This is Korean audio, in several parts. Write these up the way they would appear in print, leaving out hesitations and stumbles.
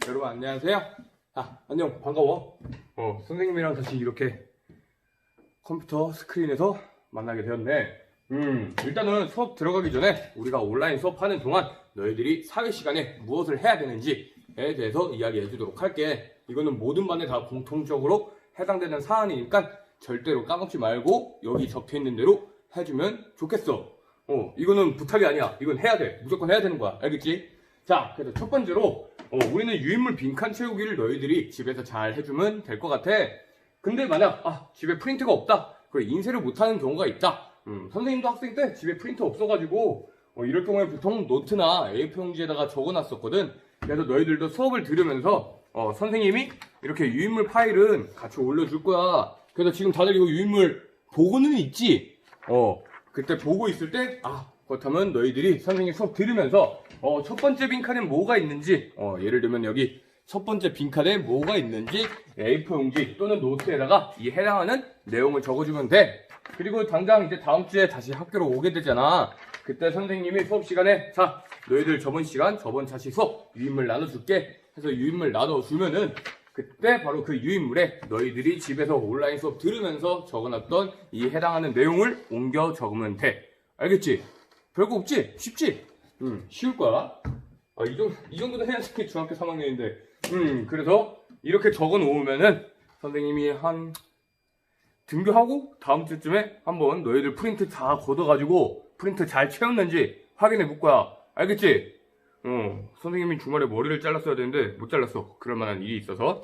여러분 안녕하세요. 안녕, 반가워. 선생님이랑 다시 이렇게 컴퓨터 스크린에서 만나게 되었네. 일단은 수업 들어가기 전에 우리가 온라인 수업하는 동안 너희들이 사회 시간에 무엇을 해야 되는지에 대해서 이야기해 주도록 할게. 이거는 모든 반에 다 공통적으로 해당되는 사안이니까 절대로 까먹지 말고 여기 적혀 있는 대로 해주면 좋겠어. 이거는 부탁이 아니야. 이건 해야 돼. 무조건 해야 되는 거야. 알겠지? 자, 그래서 첫 번째로 우리는 유인물 빈칸 채우기를 너희들이 집에서 잘 해주면 될 것 같아. 근데 만약 집에 프린터가 없다. 그래, 인쇄를 못하는 경우가 있다. 선생님도 학생 때 집에 프린터 없어가지고 이럴 경우에 보통 노트나 A4 용지에다가 적어놨었거든. 그래서 너희들도 수업을 들으면서 선생님이 이렇게 유인물 파일은 같이 올려줄 거야. 그래서 지금 다들 이거 유인물 보고는 있지? 그때 보고 있을 때 그렇다면 너희들이 선생님 수업 들으면서 첫 번째 빈칸에 뭐가 있는지 예를 들면 여기 첫 번째 빈칸에 뭐가 있는지 A4 용지 또는 노트에다가 이 해당하는 내용을 적어주면 돼. 그리고 당장 이제 다음 주에 다시 학교로 오게 되잖아. 그때 선생님이 수업 시간에 자, 너희들 저번 시간 저번 차시 수업 유인물 나눠줄게 해서 유인물 나눠주면은 그때 바로 그 유인물에 너희들이 집에서 온라인 수업 들으면서 적어놨던 이 해당하는 내용을 옮겨 적으면 돼. 알겠지? 별거 없지? 쉽지? 쉬울 거야. 이 정도는 해야 지 중학교 3학년인데. 그래서 이렇게 적어 놓으면은 선생님이 한 등교하고 다음 주쯤에 한번 너희들 프린트 다 걷어가지고 프린트 잘 채웠는지 확인해 볼 거야. 알겠지? 선생님이 주말에 머리를 잘랐어야 되는데 못 잘랐어. 그럴 만한 일이 있어서.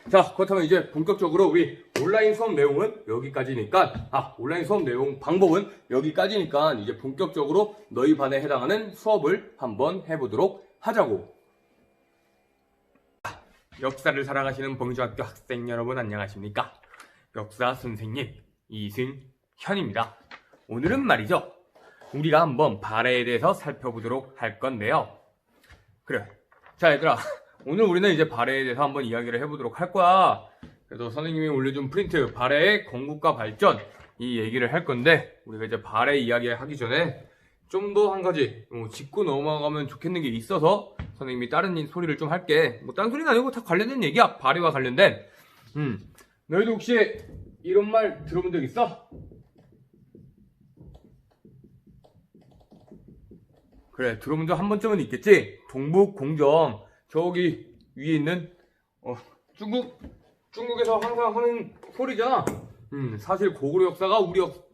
자, 그렇다면 이제 본격적으로 우리 온라인 수업 내용은 여기까지니까 온라인 수업 내용 방법은 여기까지니까 이제 본격적으로 너희 반에 해당하는 수업을 한번 해보도록 하자고. 역사를 살아가시는 봉주학교 학생 여러분 안녕하십니까? 역사 선생님 이승현입니다. 오늘은 말이죠, 우리가 한번 발해에 대해서 살펴보도록 할 건데요. 그래, 자 얘들아, 오늘 우리는 이제 발해에 대해서 한번 이야기를 해보도록 할 거야. 그래서 선생님이 올려준 프린트 발해의 건국과 발전 이 얘기를 할 건데, 우리가 이제 발해 이야기 하기 전에 좀 더 한 가지 짚고 넘어가면 좋겠는 게 있어서 선생님이 다른 소리를 좀 할게. 딴 소리는 아니고 다 관련된 얘기야. 발해와 관련된. 너희도 혹시 이런 말 들어본 적 있어? 그래, 들어본 적 한 번쯤은 있겠지? 동북공정. 저기 위에 있는 중국에서 항상 하는 소리잖아. 사실 고구려 역사가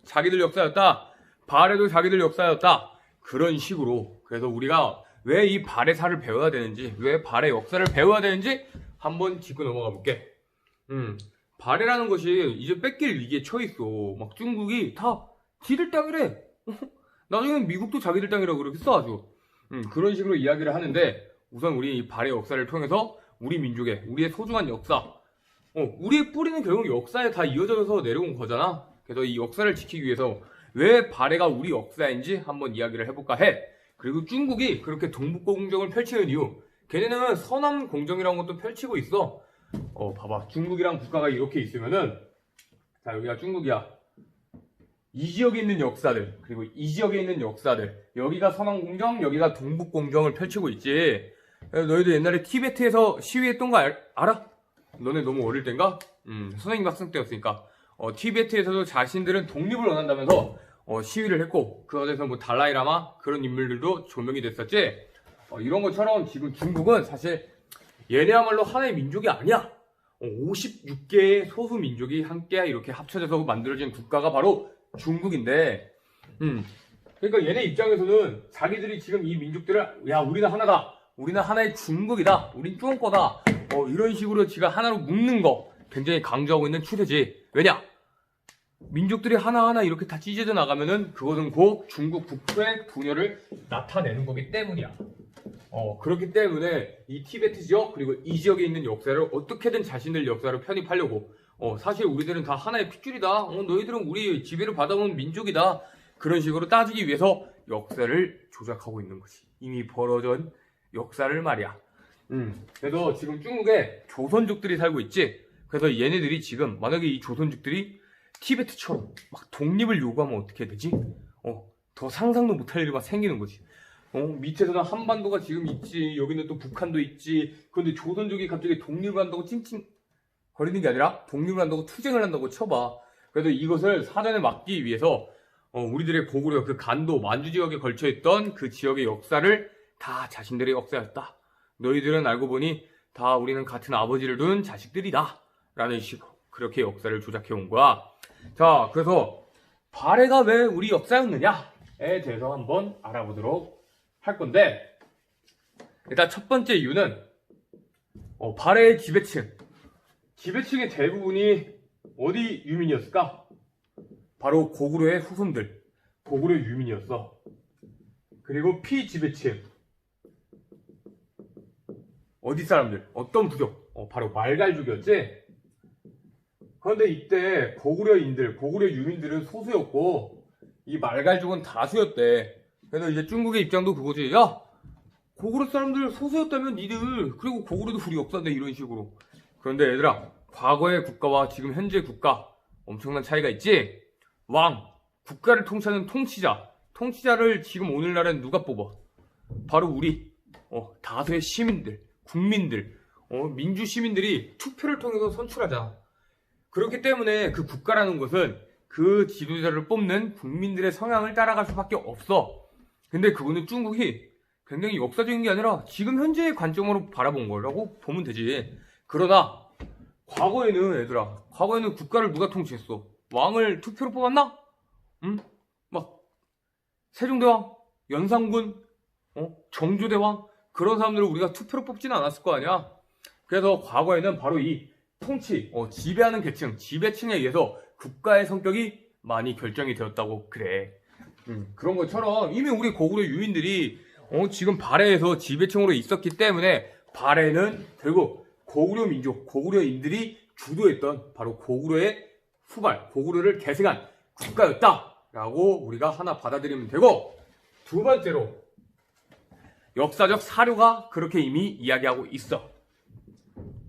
자기들 역사였다. 발해도 자기들 역사였다. 그런 식으로. 그래서 우리가 왜 이 발해사를 배워야 되는지, 왜 발해 역사를 배워야 되는지 한번 짚고 넘어가 볼게. 발해라는 것이 이제 뺏길 위기에 처했어. 막 중국이 다 지들 땅이래. 나중엔 미국도 자기들 땅이라고 그러겠어 아주. 그런 식으로 이야기를 하는데, 우선 우리 이 발해 역사를 통해서 우리 민족의, 우리의 소중한 역사, 우리의 뿌리는 결국 역사에 다 이어져서 내려온 거잖아. 그래서 이 역사를 지키기 위해서 왜 발해가 우리 역사인지 한번 이야기를 해볼까 해. 그리고 중국이 그렇게 동북공정을 펼치는 이유, 걔네는 서남공정이라는 것도 펼치고 있어. 봐봐, 중국이랑 국가가 이렇게 있으면은, 자 여기가 중국이야. 이 지역에 있는 역사들, 그리고 이 지역에 있는 역사들, 여기가 서남공정, 여기가 동북공정을 펼치고 있지. 너희도 옛날에 티베트에서 시위했던 거 알아? 너네 너무 어릴 땐가? 선생님 학생 때였으니까. 티베트에서도 자신들은 독립을 원한다면서 시위를 했고, 그 안에서 뭐 달라이라마 그런 인물들도 조명이 됐었지. 이런 것처럼 지금 중국은 사실 얘네야말로 하나의 민족이 아니야. 56개의 소수 민족이 함께 이렇게 합쳐져서 만들어진 국가가 바로 중국인데, 그러니까 얘네 입장에서는 자기들이 지금 이 민족들을, 야 우리는 하나다, 우리는 하나의 중국이다, 우린 쭈은 거다, 이런 식으로 지가 하나로 묶는 거 굉장히 강조하고 있는 추세지. 왜냐? 민족들이 하나하나 이렇게 다 찢어져 나가면은 그것은 곧 중국 국부의 분열을 나타내는 거기 때문이야. 그렇기 때문에 이 티베트 지역 그리고 이 지역에 있는 역사를 어떻게든 자신들 역사로 편입하려고, 사실 우리들은 다 하나의 핏줄이다, 너희들은 우리 지배를 받아온 민족이다, 그런 식으로 따지기 위해서 역사를 조작하고 있는 거지. 이미 벌어진 역사를 말이야. 그래서 지금 중국에 조선족들이 살고 있지. 그래서 얘네들이 지금 만약에 이 조선족들이 티베트처럼 막 독립을 요구하면 어떻게 되지? 더 상상도 못할 일이 막 생기는 거지. 밑에서는 한반도가 지금 있지, 여기는 또 북한도 있지. 그런데 조선족이 갑자기 독립을 한다고 찡찡 거리는 게 아니라 독립을 한다고 투쟁을 한다고 쳐봐. 그래서 이것을 사전에 막기 위해서 우리들의 고구려 그 간도 만주 지역에 걸쳐있던 그 지역의 역사를 다 자신들의 역사였다. 너희들은 알고 보니 다 우리는 같은 아버지를 둔 자식들이다. 라는 식으로 그렇게 역사를 조작해온 거야. 자, 그래서 발해가 왜 우리 역사였느냐에 대해서 한번 알아보도록 할 건데, 일단 첫 번째 이유는 발해의 지배층의 대부분이 어디 유민이었을까? 바로 고구려의 후손들, 고구려 유민이었어. 그리고 피지배층, 어디 사람들, 어떤 부족? 바로 말갈족이었지. 그런데 이때 고구려인들, 고구려 유민들은 소수였고 이 말갈족은 다수였대. 그래서 이제 중국의 입장도 그거지. 야, 고구려 사람들 소수였다면 니들, 그리고 고구려도 우리 역사인데, 이런 식으로. 그런데 얘들아, 과거의 국가와 지금 현재 국가 엄청난 차이가 있지. 왕, 국가를 통치하는 통치자를 지금 오늘날엔 누가 뽑아? 바로 우리 다수의 시민들, 국민들, 민주 시민들이 투표를 통해서 선출하자. 그렇기 때문에 그 국가라는 것은 그 지도자를 뽑는 국민들의 성향을 따라갈 수밖에 없어. 근데 그거는 중국이 굉장히 역사적인 게 아니라 지금 현재의 관점으로 바라본 거라고 보면 되지. 그러나 과거에는 국가를 누가 통치했어? 왕을 투표로 뽑았나? 응? 막 세종대왕, 연산군, 정조대왕, 그런 사람들을 우리가 투표로 뽑지는 않았을 거 아니야. 그래서 과거에는 바로 이 통치, 지배하는 계층, 지배층에 의해서 국가의 성격이 많이 결정이 되었다고 그래. 그런 것처럼 이미 우리 고구려 유민들이 지금 발해에서 지배층으로 있었기 때문에 발해는 결국 고구려 민족, 고구려인들이 주도했던 바로 고구려의 후발, 고구려를 계승한 국가였다라고 우리가 하나 받아들이면 되고, 두 번째로 역사적 사료가 그렇게 이미 이야기하고 있어.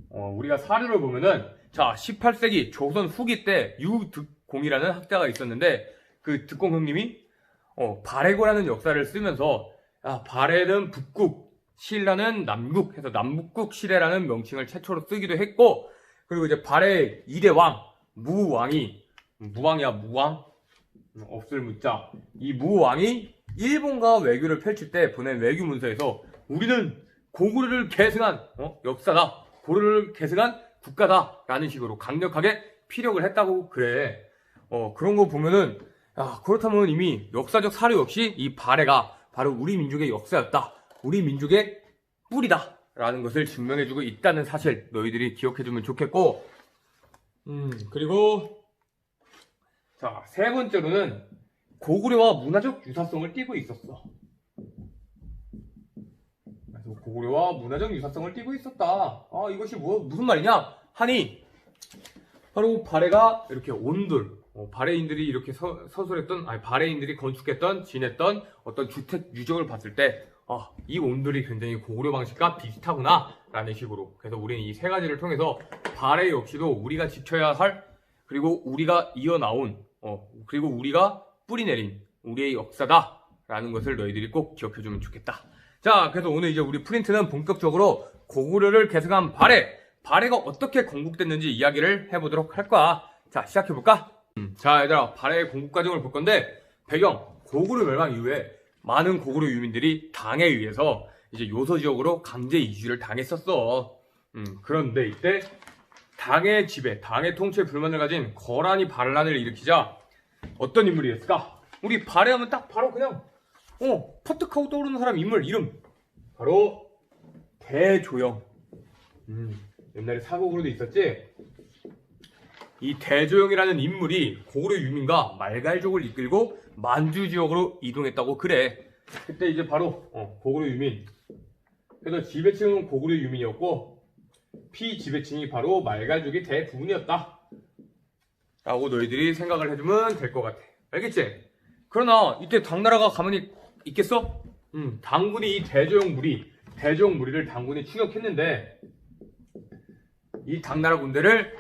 우리가 사료를 보면은, 자, 18세기 조선 후기 때 유득공이라는 학자가 있었는데, 그 득공 형님이 발해고라는 역사를 쓰면서 발해는 북국, 신라는 남국 해서 남북국 시대라는 명칭을 최초로 쓰기도 했고, 그리고 이제 발해 2대 왕, 무왕 없을 무자, 이 무왕이 일본과 외교를 펼칠 때 보낸 외교 문서에서 우리는 고구려를 계승한 역사다, 고구려를 계승한 국가다라는 식으로 강력하게 피력을 했다고 그래. 그런 거 보면은, 그렇다면 이미 역사적 사료 역시 이 발해가 바로 우리 민족의 역사였다, 우리 민족의 뿌리다 라는 것을 증명해주고 있다는 사실 너희들이 기억해주면 좋겠고, 그리고 자, 세 번째로는 고구려와 문화적 유사성을 띠고 있었어. 그래서 고구려와 문화적 유사성을 띠고 있었다. 이것이 무슨 말이냐 하니, 바로 발해가 이렇게 온돌, 발해인들이 이렇게 서술했던, 발해인들이 건축했던, 지냈던 어떤 주택 유적을 봤을 때, 이 온돌이 굉장히 고구려 방식과 비슷하구나 라는 식으로. 그래서 우리는 이 세 가지를 통해서 발해 역시도 우리가 지켜야 할, 그리고 우리가 이어나온, 그리고 우리가 뿌리내린 우리의 역사다 라는 것을 너희들이 꼭 기억해주면 좋겠다. 자, 그래서 오늘 이제 우리 프린트는 본격적으로 고구려를 계승한 발해가 어떻게 건국됐는지 이야기를 해보도록 할 거야. 자, 시작해볼까? 자, 얘들아, 발해의 건국 과정을 볼 건데, 배경, 고구려 멸망 이후에 많은 고구려 유민들이 당에 의해서 이제 요소 지역으로 강제 이주를 당했었어. 그런데 이때 당의 지배, 당의 통치에 불만을 가진 거란이 반란을 일으키자 어떤 인물이었을까? 우리 발해하면 딱 바로 그냥 퍼뜩하고 떠오르는 사람 인물 이름, 바로 대조영. 옛날에 사곡으로도 있었지. 이 대조영이라는 인물이 고구려 유민과 말갈족을 이끌고 만주 지역으로 이동했다고 그래. 그때 이제 바로 고구려 유민, 그래서 지배층은 고구려 유민이었고 피지배층이 바로 말갈족의 대부분이었다 라고 너희들이 생각을 해주면 될 것 같아. 알겠지? 그러나 이때 당나라가 가만히 있겠어? 당군이 이 대조영 무리를 당군이 추격했는데, 이 당나라 군대를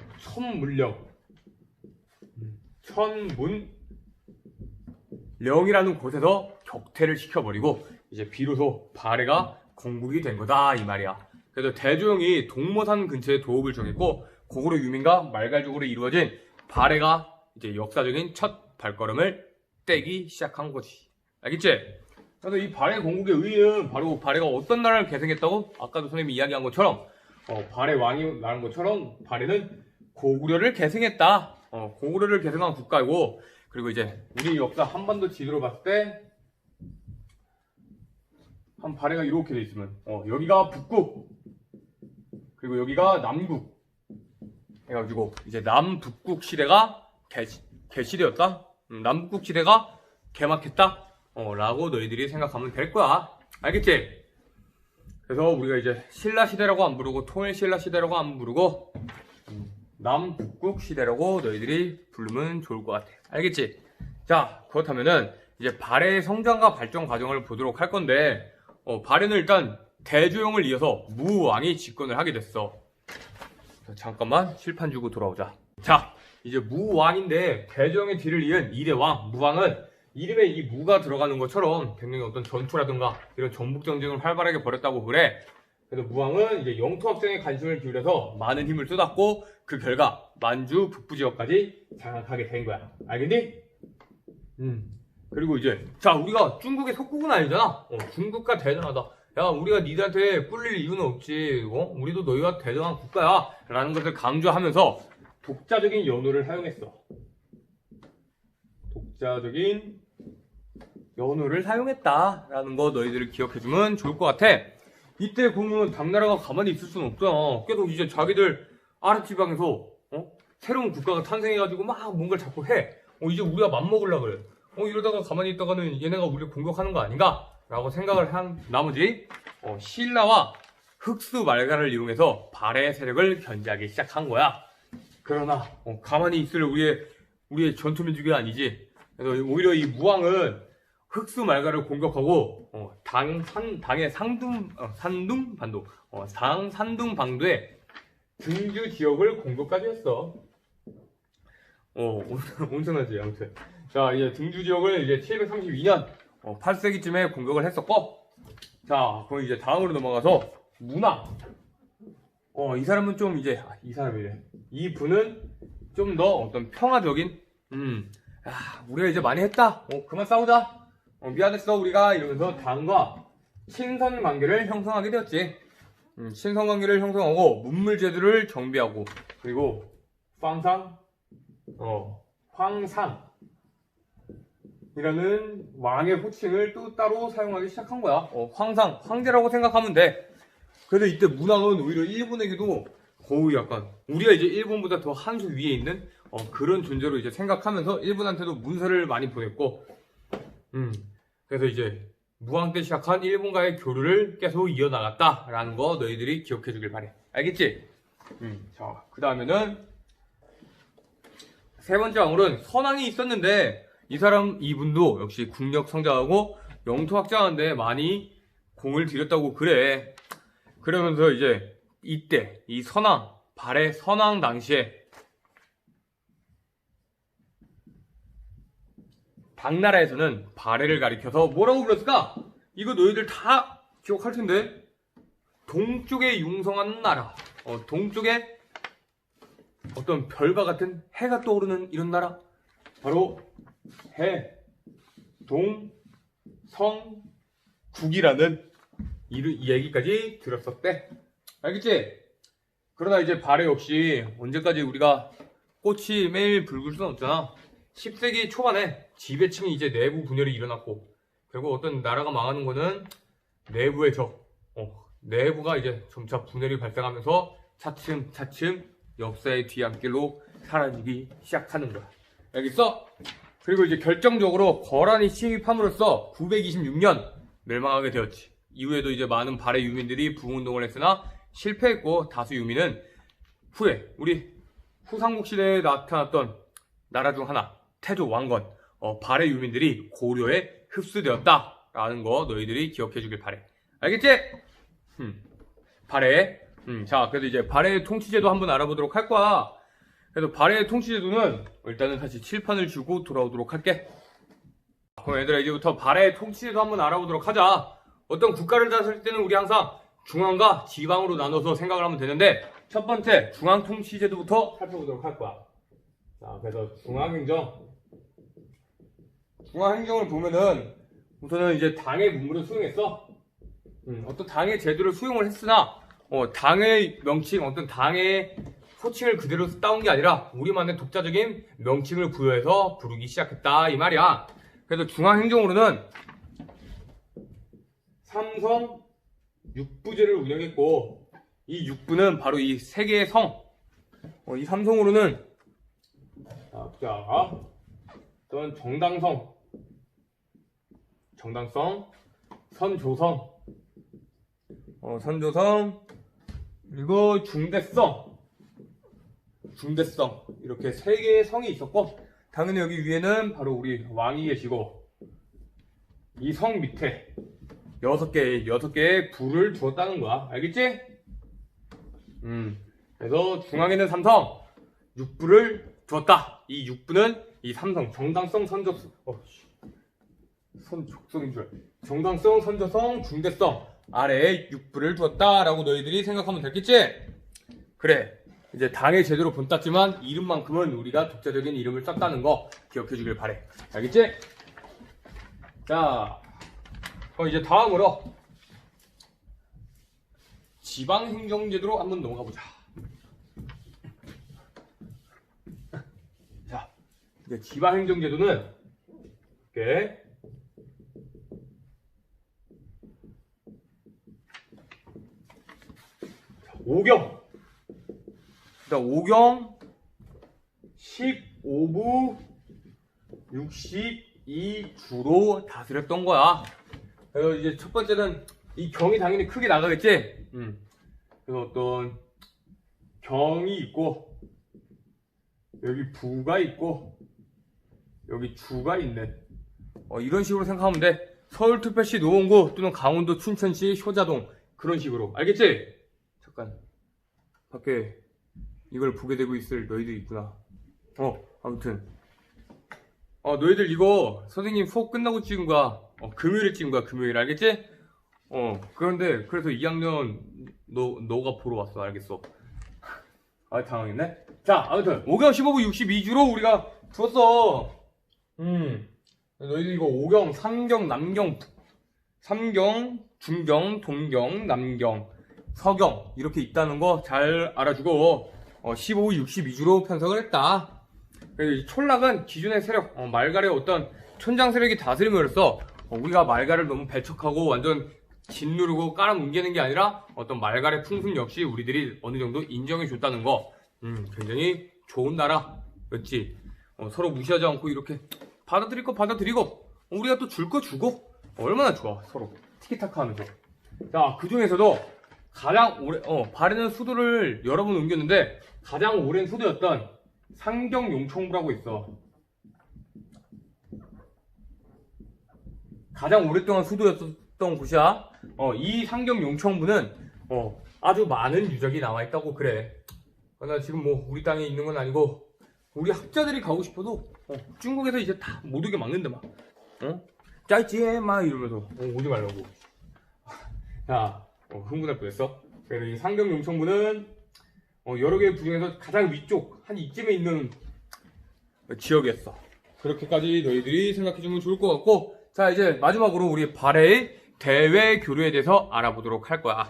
천문령이라는 곳에서 격퇴를 시켜버리고 이제 비로소 발해가 건국이 된 거다 이 말이야. 그래서 대조영이 동모산 근처에 도읍을 정했고 고구려 유민과 말갈족으로 이루어진 발해가 이제 역사적인 첫 발걸음을 떼기 시작한 거지. 알겠지? 그래서 이 발해 건국의 의의는 바로 발해가 어떤 나라를 계승했다고? 아까도 선생님이 이야기한 것처럼 발해 왕이 나온 것처럼 발해는 고구려를 계승했다. 고구려를 계승한 국가이고, 그리고 이제 우리 역사 한반도 지도로 봤을 때 한 발해가 이렇게 돼 있으면 여기가 북국, 그리고 여기가 남국 해가지고 이제 남북국 시대가 개시대였다. 남북국 시대가 개막했다. 라고 너희들이 생각하면 될 거야. 알겠지? 그래서 우리가 이제 신라 시대라고 안 부르고 통일 신라 시대라고 안 부르고 남북국 시대라고 너희들이 부르면 좋을 것 같아. 알겠지? 자, 그렇다면은 이제 발해의 성장과 발전 과정을 보도록 할 건데, 발해는 일단 대조영을 이어서 무왕이 집권을 하게 됐어. 잠깐만 칠판 주고 돌아오자. 자, 이제 무왕인데 대조영의 뒤를 이은 2대 왕 무왕은 이름에 이 무가 들어가는 것처럼 굉장히 어떤 전투라든가 이런 전북 전쟁을 활발하게 벌였다고 그래. 그래서 무왕은 이제 영토 확장에 관심을 기울여서 많은 힘을 쏟았고 그 결과 만주 북부 지역까지 장악하게 된 거야. 알겠니? 그리고 이제 자, 우리가 중국의 속국은 아니잖아. 중국과 대등하다. 야, 우리가 니들한테 꿀릴 이유는 없지. 우리도 너희가 대등한 국가야 라는 것을 강조하면서 독자적인 연호를 사용했어. 독자적인 연호를 사용했다라는 거 너희들이 기억해주면 좋을 것 같아. 이때 보면 당나라가 가만히 있을 수는 없잖아. 계속 이제 자기들 아랫지방에서 새로운 국가가 탄생해가지고 막 뭔가를 자꾸 해. 이제 우리가 맘먹으려고 그래. 이러다가 가만히 있다가는 얘네가 우리를 공격하는 거 아닌가? 라고 생각을 한 나머지 신라와 흑수 말가를 이용해서 발해 세력을 견제하기 시작한 거야. 그러나 가만히 있을 우리의 전투민족이 아니지. 그래서 오히려 이 무왕은 흑수 말가를 공격하고 당의 산둥반도 산둥반도의 등주 지역을 공격까지 했어. 엄청나지 아무튼. 자, 이제 등주 지역을 이제 732년 8세기쯤에 공격을 했었고, 자, 그럼 이제 다음으로 넘어가서 문왕. 이 사람은 좀 이제 이 사람이래. 이 분은 좀 더 어떤 평화적인 우리가 이제 많이 했다. 그만 싸우자. 미안했어 우리가 이러면서 당과 친선 관계를 형성하게 되었지. 친선 관계를 형성하고 문물 제도를 정비하고, 그리고 황상이라는 왕의 호칭을 또 따로 사용하기 시작한 거야. 황제라고 생각하면 돼. 그래서 이때 문왕은 오히려 일본에게도 거의 약간 우리가 이제 일본보다 더 한 수 위에 있는 그런 존재로 이제 생각하면서 일본한테도 문서를 많이 보냈고, 그래서 이제 무왕 때 시작한 일본과의 교류를 계속 이어나갔다라는 거 너희들이 기억해 주길 바래. 알겠지? 자, 그 다음에는 세 번째 왕으로는 선왕이 있었는데, 이분도 역시 국력 성장하고 영토 확장하는데 많이 공을 들였다고 그래. 그러면서 이제 이때 이 발해 선왕 당시에 당나라에서는 발해를 가리켜서 뭐라고 불렀을까? 이거 너희들 다 기억할 텐데. 동쪽에 융성한 나라. 동쪽에 어떤 별과 같은 해가 떠오르는 이런 나라. 바로 해동성국이라는 이 얘기까지 들었었대. 알겠지? 그러나 이제 발해 역시 언제까지 우리가 꽃이 매일 붉을 수는 없잖아. 10세기 초반에 지배층이 이제 내부 분열이 일어났고, 결국 어떤 나라가 망하는 거는 내부의 적, 내부가 이제 점차 분열이 발생하면서 차츰 역사의 뒤안길로 사라지기 시작하는 거야. 알겠어? 그리고 이제 결정적으로 거란이 침입함으로써 926년 멸망하게 되었지. 이후에도 이제 많은 발해 유민들이 부흥운동을 했으나 실패했고, 다수 유민은 후에 우리 후삼국 시대에 나타났던 나라 중 하나, 태조 왕건, 발해 유민들이 고려에 흡수되었다라는 거 너희들이 기억해 주길 바래. 알겠지? 발해. 자, 그래도 이제 발해의 통치제도 한번 알아보도록 할 거야. 그래서 발해의 통치제도는 일단은 다시 칠판을 주고 돌아오도록 할게. 그럼 얘들아, 이제부터 발해의 통치제도 한번 알아보도록 하자. 어떤 국가를 다스릴 때는 우리 항상 중앙과 지방으로 나눠서 생각을 하면 되는데, 첫 번째 중앙통치제도부터 살펴보도록 할 거야. 자, 그래서 중앙행정을 보면은 우선은 이제 당의 문물을 수용했어. 어떤 당의 제도를 수용을 했으나 당의 명칭, 어떤 당의 호칭을 그대로 따온 게 아니라 우리만의 독자적인 명칭을 부여해서 부르기 시작했다 이 말이야. 그래서 중앙행정으로는 삼성 육부제를 운영했고, 이 육부는 바로 이 세 개의 성, 이 삼성으로는 어떤 정당성, 선조성, 그리고 중대성 이렇게 세 개의 성이 있었고, 당연히 여기 위에는 바로 우리 왕이 계시고, 이 성 밑에 여섯 개의 부를 두었다는 거야. 알겠지? 그래서 중앙에는 삼성, 육부를 두었다. 이 육부는 이 삼성, 정당성, 선조성인 줄. 정당성, 선조성, 중대성 아래에 육부를 두었다라고 너희들이 생각하면 되겠지? 그래. 이제 당의 제대로 본땄지만 이름만큼은 우리가 독자적인 이름을 썼다는 거 기억해 주길 바래. 알겠지? 자, 이제 다음으로 지방행정제도로 한번 넘어가 보자. 자, 이제 지방행정제도는 이렇게 오경 15부 62주로 다스렸던 거야. 그래서 이제 첫 번째는 이 경이 당연히 크게 나가겠지. 그래서 어떤 경이 있고, 여기 부가 있고, 여기 주가 있는, 이런 식으로 생각하면 돼. 서울특별시 노원구 또는 강원도 춘천시 효자동, 그런 식으로. 알겠지? 잠깐 밖에 이걸 보게 되고 있을 너희들 있구나. 아무튼 너희들 이거 선생님 수업 끝나고 찍은 거야. 금요일에 찍은 거야. 금요일. 알겠지? 그런데 그래서 2학년 너가 보러 왔어. 알겠어? 당황했네. 자, 아무튼 5경 15부 62주로 우리가 두었어. 너희들 이거 5경, 3경, 남경, 3경, 중경, 동경, 남경, 서경 이렇게 있다는 거 잘 알아주고, 15부 62주로 편성을 했다. 그래서 촌락은 기존의 세력, 말갈의 어떤 촌장 세력이 다스림으로써 우리가 말갈을 너무 배척하고 완전 짓누르고 깔아뭉개는 게 아니라 어떤 말갈의 풍습 역시 우리들이 어느 정도 인정해 줬다는 거, 굉장히 좋은 나라였지. 서로 무시하지 않고 이렇게 받아들일 거 받아들이고, 우리가 또 줄 거 주고, 얼마나 좋아. 서로 티키타카 하면서. 자, 그 중에서도 가장 오래, 발해는 수도를 여러 번 옮겼는데 가장 오랜 수도였던 상경용청부라고 있어. 가장 오랫동안 수도였던 곳이야. 이 상경용청부는 아주 많은 유적이 남아있다고 그래. 나 지금 뭐 우리 땅에 있는 건 아니고, 우리 학자들이 가고 싶어도 중국에서 이제 다 못 오게 막는데 막 짜이찌에 막 이러면서 오지 말라고. 야, 흥분할 뻔했어. 그래서 이 상경용청부는 여러 개의 부 중에서 가장 위쪽 한 이쯤에 있는 지역이었어. 그렇게까지 너희들이 생각해주면 좋을 것 같고, 자, 이제 마지막으로 우리 발해의 대외 교류에 대해서 알아보도록 할 거야.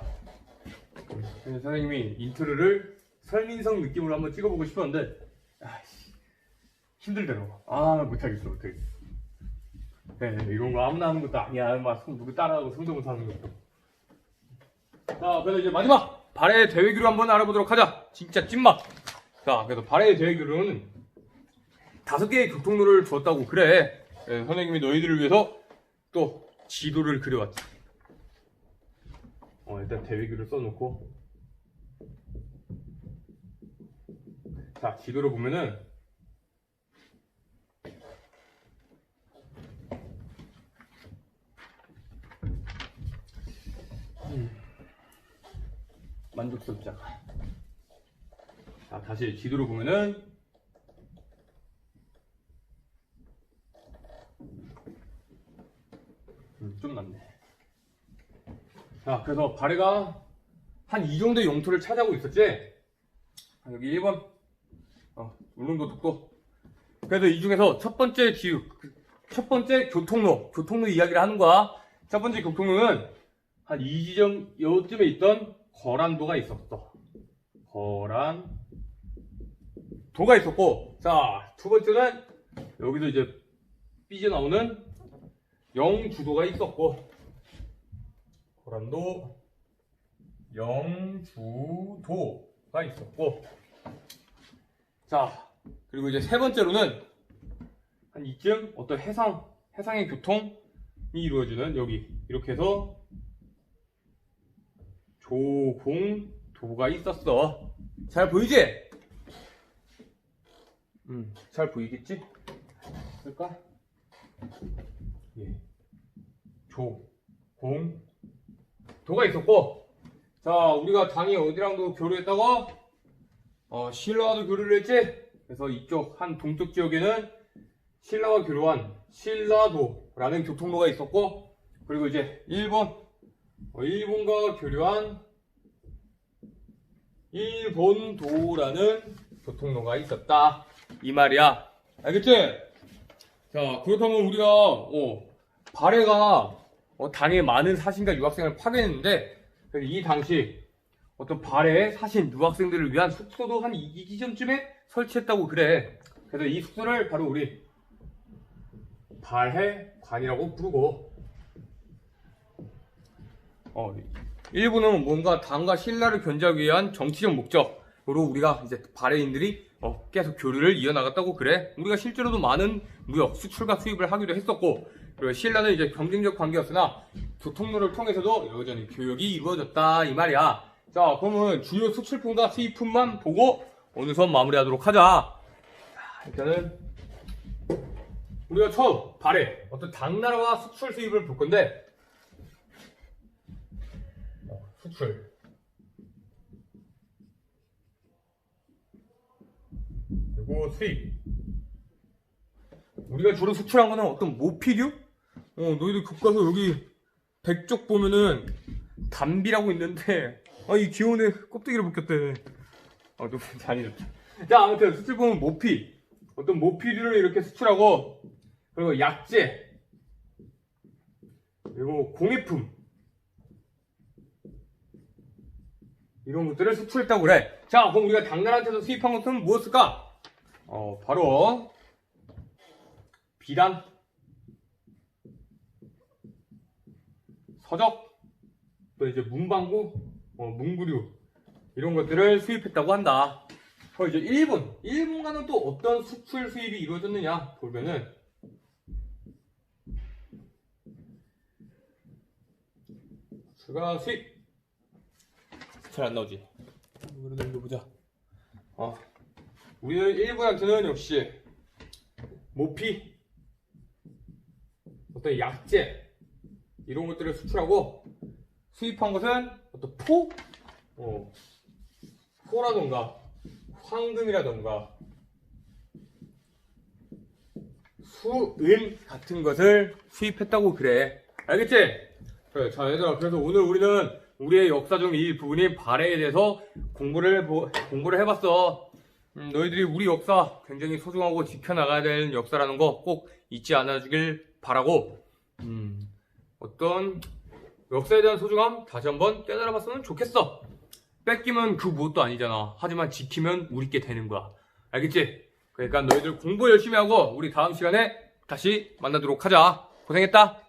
선생님이 인트로를 설민성 느낌으로 한번 찍어보고 싶었는데 힘들더라고. 못하겠어. 네, 이런 거 아무나 하는 것도 아니야. 막 누구 따라하고 손도 못하는 것도. 자, 그래서 이제 마지막 발해의 대외 교류 한번 알아보도록 하자. 진짜 찐맛. 자, 그래서 발해의 대외 교류는 5개의 교통로를 두었다고 그래. 네, 선생님이 너희들을 위해서 또 지도를 그려왔지. 일단 대외 교류를 써놓고, 자, 지도를 보면은 만족스럽지 않아. 자, 다시 지도를 보면은 좀 낫네. 자, 그래서 발해가 한 이 정도의 용토를 차지하고 있었지? 여기 1번, 울릉도 독도. 그래서 이 중에서 첫 번째 교통로 이야기를 하는 거야. 첫 번째 교통로는 한 이 지점, 요쯤에 있던 거란도가 있었어. 거란도가 있었고, 자, 두 번째는 여기도 이제 삐져나오는 영주도가 있었고, 거란도, 영주도가 있었고, 자, 그리고 이제 세 번째로는 한 이쯤 어떤 해상의 교통이 이루어지는 여기 이렇게 해서 조공도가 있었어. 잘 보이지? 잘 보이겠지? 그럴까? 예. 조공도가 있었고, 자, 우리가 당이 어디랑도 교류했다고? 신라와도 교류를 했지? 그래서 이쪽 한 동쪽 지역에는 신라와 교류한 신라도라는 교통로가 있었고, 그리고 이제 일본과 교류한 일본도라는 교통로가 있었다 이 말이야. 알겠지? 자, 그렇다면 우리가 발해가 당에 많은 사신과 유학생을 파견했는데, 이 당시 어떤 발해 사신 유학생들을 위한 숙소도 한 이 지점쯤에 설치했다고 그래. 그래서 이 숙소를 바로 우리 발해관이라고 부르고, 일본은 뭔가 당과 신라를 견제하기 위한 정치적 목적으로 우리가 이제 발해인들이 계속 교류를 이어나갔다고 그래. 우리가 실제로도 많은 무역, 수출과 수입을 하기도 했었고, 그리고 신라는 이제 경쟁적 관계였으나 교통로를 통해서도 여전히 교역이 이루어졌다 이 말이야. 자, 그러면 주요 수출품과 수입품만 보고 오늘 수업 마무리하도록 하자. 일단은 우리가 처음 발해 어떤 당나라와 수출 수입을 볼 건데, 수출 그리고 수입. 우리가 주로 수출한 거는 어떤 모피류? 너희들 교과서 여기 백쪽 보면은 담비라고 있는데, 이 귀여운 애 껍데기를 벗겼대. 너무 잔인했다. 자, 아무튼 수출 보면 모피, 어떤 모피류를 이렇게 수출하고, 그리고 약재, 그리고 공예품, 이런 것들을 수출했다고 그래. 자, 그럼 우리가 당나라한테서 수입한 것은 무엇일까? 바로 비단, 서적, 또 이제 문방구, 문구류, 이런 것들을 수입했다고 한다. 이제 일본과는 또 어떤 수출 수입이 이루어졌느냐 보면은, 수가 수입 잘 안 나오지? 이거를 넘겨보자. 우리는 일본한테는 역시 모피, 어떤 약재, 이런 것들을 수출하고, 수입한 것은 어떤 포라던가 황금이라던가 수은 같은 것을 수입했다고 그래. 알겠지? 그래, 자, 얘들아, 그래서 오늘 우리는 우리의 역사 중 이 부분인 발해에 대해서 공부를 해봤어. 너희들이 우리 역사 굉장히 소중하고 지켜나가야 될 역사라는 거 꼭 잊지 않아주길 바라고, 어떤 역사에 대한 소중함 다시 한번 깨달아봤으면 좋겠어. 뺏기면 그 무엇도 아니잖아. 하지만 지키면 우리께 되는 거야. 알겠지? 그러니까 너희들 공부 열심히 하고 우리 다음 시간에 다시 만나도록 하자. 고생했다.